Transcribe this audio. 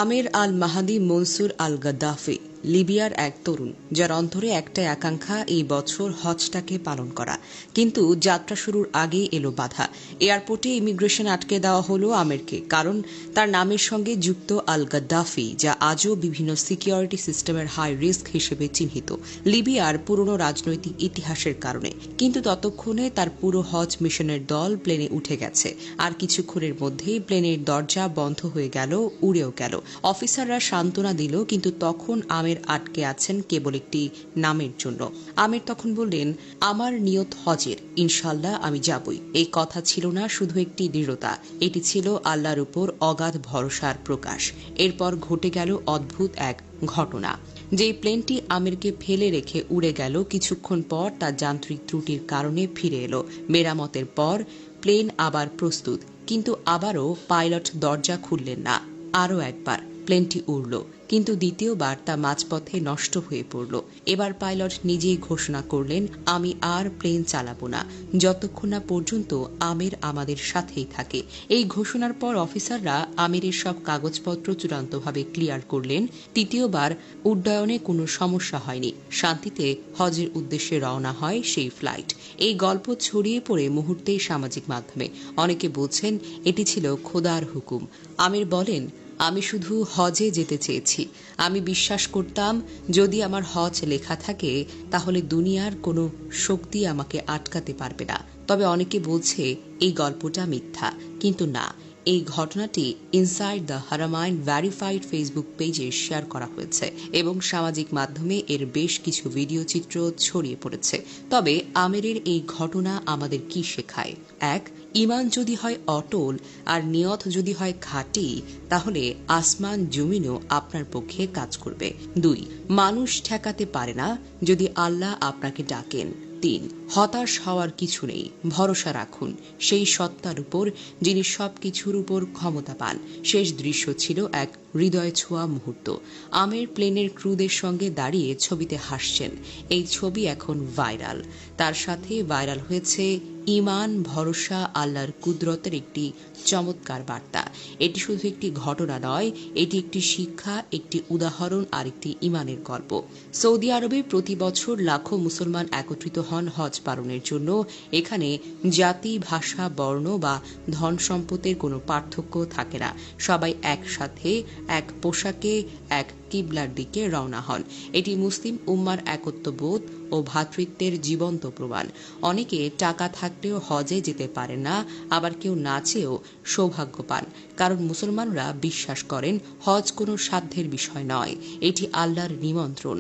আমের আল মাহাদি মনসুর আল গাদ্দাফি লিবিয়ার এক তরুণ, যার অন্তরে একটাই আকাঙ্ক্ষা এই বছর হজটাকে পালন করা। কিন্তু যাত্রা শুরুর আগেই এলো বাধা। এয়ারপোর্টে ইমিগ্রেশন আটকে দেওয়া হলো আমেরকে, কারণ তার নামের সঙ্গে যুক্ত আল গাদ্দাফি, যা আজও বিভিন্ন সিকিউরিটি সিস্টেমের হাই রিস্ক হিসেবে চিহ্নিত লিবিয়ার পুরনো রাজনৈতিক ইতিহাসের কারণে। কিন্তু ততক্ষণে তার পুরো হজ মিশনের দল প্লেনে উঠে গেছে, আর কিছুক্ষণের মধ্যেই প্লেনের দরজা বন্ধ হয়ে গেল, উড়েও গেল। অফিসাররা সান্ত্বনা দিল, কিন্তু তখন আমের আটকে আছেন কেবল একটি নামের জন্য। আমের তখন বললেন, আমার নিয়ত হজের, ইনশাল্লাহ আমি যাবই। এই কথা ছিল না শুধু একটি দৃঢ়তা, এটি ছিল আল্লাহর উপর অগাধ ভরসার প্রকাশ। এরপর ঘটে গেল অদ্ভুত এক ঘটনা। যেই প্লেনটি আমিরকে ফেলে রেখে উড়ে গেল, কিছুক্ষণ পর তার যান্ত্রিক ত্রুটির কারণে ফিরে এলো। মেরামতের পর প্লেন আবার প্রস্তুত, কিন্তু আবারও পাইলট দরজা খুললেন না। আরও একবার প্লেনটি উড়ল, কিন্তু দ্বিতীয়বার তা মাঝপথে নষ্ট হয়ে পড়ল। এবার পাইলট নিজেই ঘোষণা করলেন, আমি আর প্লেন চালাবো না যতক্ষণ না পর্যন্ত আমির আমাদের সাথেই থাকে। এই ঘোষণার পর অফিসাররা আমিরের সব কাগজপত্র চূড়ান্তভাবে ক্লিয়ার করলেন। তৃতীয়বার উড্ডয়নে কোনো সমস্যা হয়নি। শান্তিতে হজের উদ্দেশ্যে রওনা হয় সেই ফ্লাইট। এই গল্প ছড়িয়ে পড়ে মুহূর্তেই সামাজিক মাধ্যমে। অনেকে বলছেন এটি ছিল খোদার হুকুম। আমির বলেন, আমি শুধু হজে যেতে চেয়েছি। আমি বিশ্বাস করতাম যদি আমার হজ লেখা থাকে তাহলে দুনিয়ার কোনো শক্তি আমাকে আটকাতে পারবে না। তবে অনেকে বলছে এই গল্পটা মিথ্যা, কিন্তু না, এই ঘটনাটি inside the Haramain verified Facebook পেজে শেয়ার করা হয়েছে এবং সামাজিক মাধ্যমে এর বেশ কিছু ভিডিও চিত্র ছড়িয়ে পড়েছে। তবে আমেরের এই ঘটনা আমাদের কি শেখায়? এক, ইমান যদি হয় অটল আর নিয়ত যদি হয় খাঁটি, তাহলে আসমান জমিনও আপনার পক্ষে কাজ করবে। দুই, মানুষ ঠেকাতে পারে না যদি আল্লাহ আপনাকে ডাকেন। তিন, হতাশ হওয়ার কিছু নেই, ভরসা রাখুন সেই সত্তার উপর যিনি সবকিছুর উপর ক্ষমতা পান। শেষ দৃশ্য ছিল এক হৃদয় ছোঁয়া মুহূর্ত। আমের প্লেনের ক্রুদের সঙ্গে দাঁড়িয়ে ছবিতে হাসছেন। এই ছবি এখন ভাইরাল। তার সাথে ভাইরাল হয়েছে ইমান, ভরসা, আল্লাহর কুদরতের একটি চমৎকার বার্তা। এটি শুধু একটি ঘটনা নয়, এটি একটি শিক্ষা, একটি উদাহরণ আর একটি ইমানের গল্প। সৌদি আরবে প্রতি বছর লাখো মুসলমান একত্রিত হন হজ পালনের জন্য। এখানে জাতি, ভাষা, বর্ণ বা ধন সম্পদের কোনো পার্থক্য থাকে না। সবাই একসাথে এক পোশাকে এক কিবলার দিকে রওনা হন। এটি মুসলিম উম্মার একত্ববোধ ও ভ্রাতৃত্বের জীবন্ত প্রমাণ। অনেকে টাকা থাকলেও হজে যেতে পারে না, আবার কেউ না চেয়েও সৌভাগ্য পান, কারণ মুসলমানরা বিশ্বাস করেন হজ কোনো সাধ্যের বিষয় নয়, এটি আল্লাহর নিমন্ত্রণ।